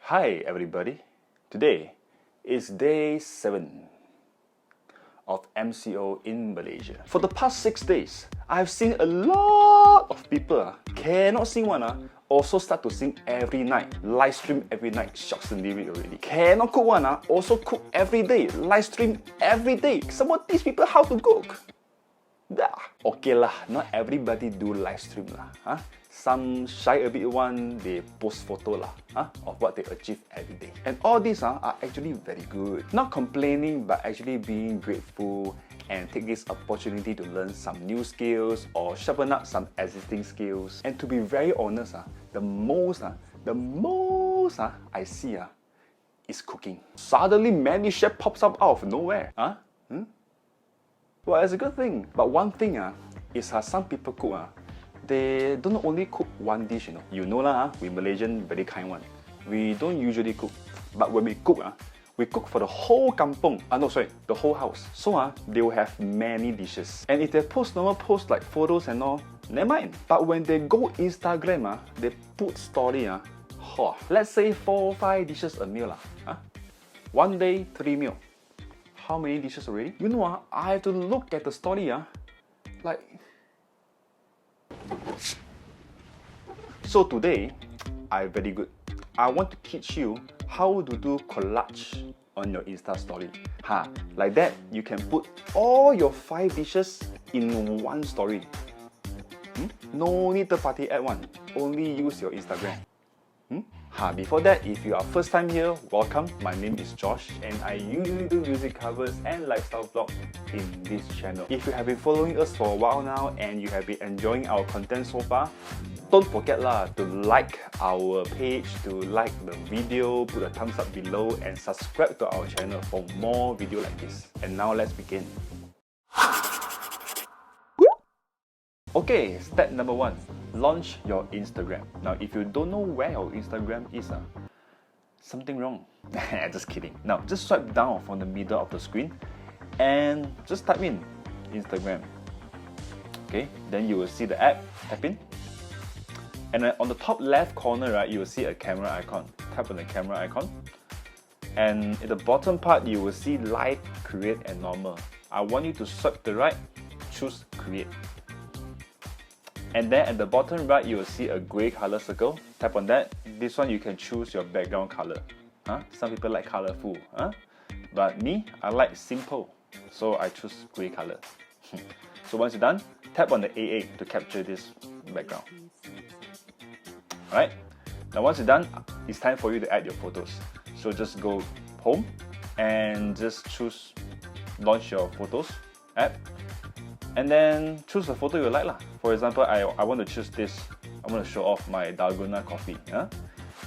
Hi everybody, today is day 7 of MCO in Malaysia. For the past 6 days, I've seen a lot of people cannot sing one also start to sing every night, live stream every night, shocks and lyric already. Cannot cook one also cook every day, live stream every day. Someone teach people how to cook. Okay lah, not everybody do live stream lah. Some shy a bit one, they post photo lah of what they achieve every day. And all these are actually very good. Not complaining, but actually being grateful and take this opportunity to learn some new skills or sharpen up some existing skills. And to be very honest, the most I see is cooking. Suddenly many chefs pops up out of nowhere. Well, it's a good thing. But one thing is some people cook they don't only cook one dish, you know lah, we Malaysian very kind one. We don't usually cook, but when we cook for the whole kampung, the whole house. So they will have many dishes. And if they normal post like photos and all, never mind. But when they go Instagram, they put story, let's say 4 or 5 dishes a meal one day 3 meal. How many dishes already? You know I have to look at the story like. So today, I'm very good. I want to teach you how to do collage on your Insta story. Like that, you can put all your 5 dishes in one story. No need third party add one. Only use your Instagram. Before that, if you are first time here, welcome. My name is Josh and I usually do music covers and lifestyle vlogs in this channel. If you have been following us for a while now and you have been enjoying our content so far, don't forget to like our page, to like the video, put a thumbs up below and subscribe to our channel for more videos like this. And now let's begin. Okay, step number 1. Launch your Instagram. Now, if you don't know where your Instagram is, something wrong. Just kidding. Now, just swipe down from the middle of the screen and just type in Instagram. Okay, then you will see the app. Type in. And then on the top left corner, you will see a camera icon. Tap on the camera icon. And in the bottom part, you will see live, create, and normal. I want you to swipe to the right, choose create. And then at the bottom right, you will see a grey color circle. Tap on that. This one you can choose your background color. Some people like colorful. But me, I like simple. So I choose grey color. So once you're done, tap on the AA to capture this background. Alright. Now once you're done, it's time for you to add your photos. So just go home and just choose launch your photos app. And then choose a photo you like lah. For example, I want to choose this. I want to show off my Dalgona coffee.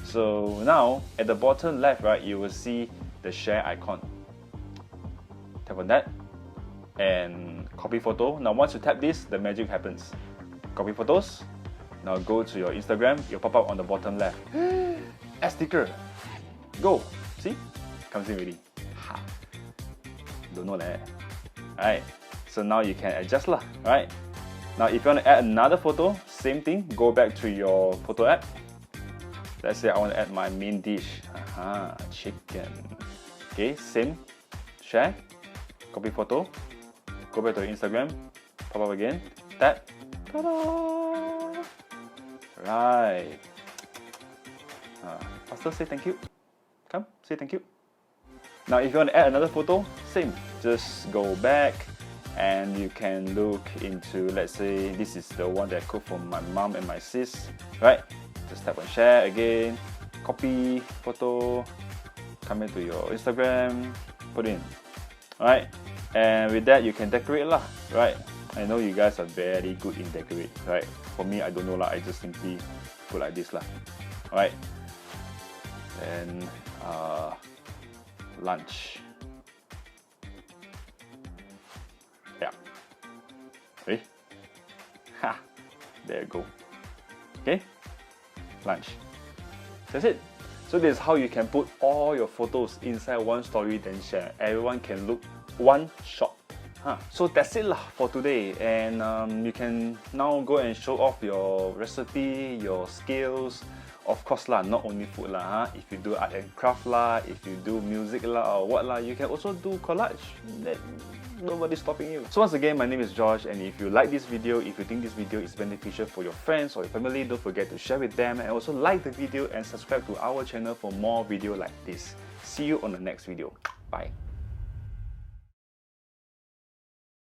So now at the bottom left, you will see the share icon. Tap on that and copy photo. Now once you tap this, the magic happens. Copy photos. Now go to your Instagram. You'll pop up on the bottom left. Add sticker. Go. See? Comes in already. Don't know that. Alright. So now you can adjust lah, right? Now if you want to add another photo, same thing, go back to your photo app. Let's say I want to add my main dish, chicken. Okay, same, share, copy photo, go back to your Instagram, pop up again, tap, ta-da! Right. Faster say thank you. Come, say thank you. Now if you want to add another photo, same, just go back. And you can look into, let's say, this is the one that I cooked for my mom and my sis, right? Just tap on share again, copy photo, come into your Instagram, put in, alright? And with that, you can decorate lah, right? I know you guys are very good in decorate, right? For me, I don't know lah, I just simply put like this lah, alright? And lunch. Ready? There you go. Okay, lunch. That's it. So this is how you can put all your photos inside one story, then share. Everyone can look one shot. So that's it lah for today. And you can now go and show off your recipe, your skills, Of course lah, not only food lah, if you do art and craft lah, if you do music lah or what lah, you can also do collage. Nobody's stopping you. So once again, my name is Josh, and if you like this video, if you think this video is beneficial for your friends or your family, don't forget to share with them, and also like the video and subscribe to our channel for more video like this. See you on the next video. Bye.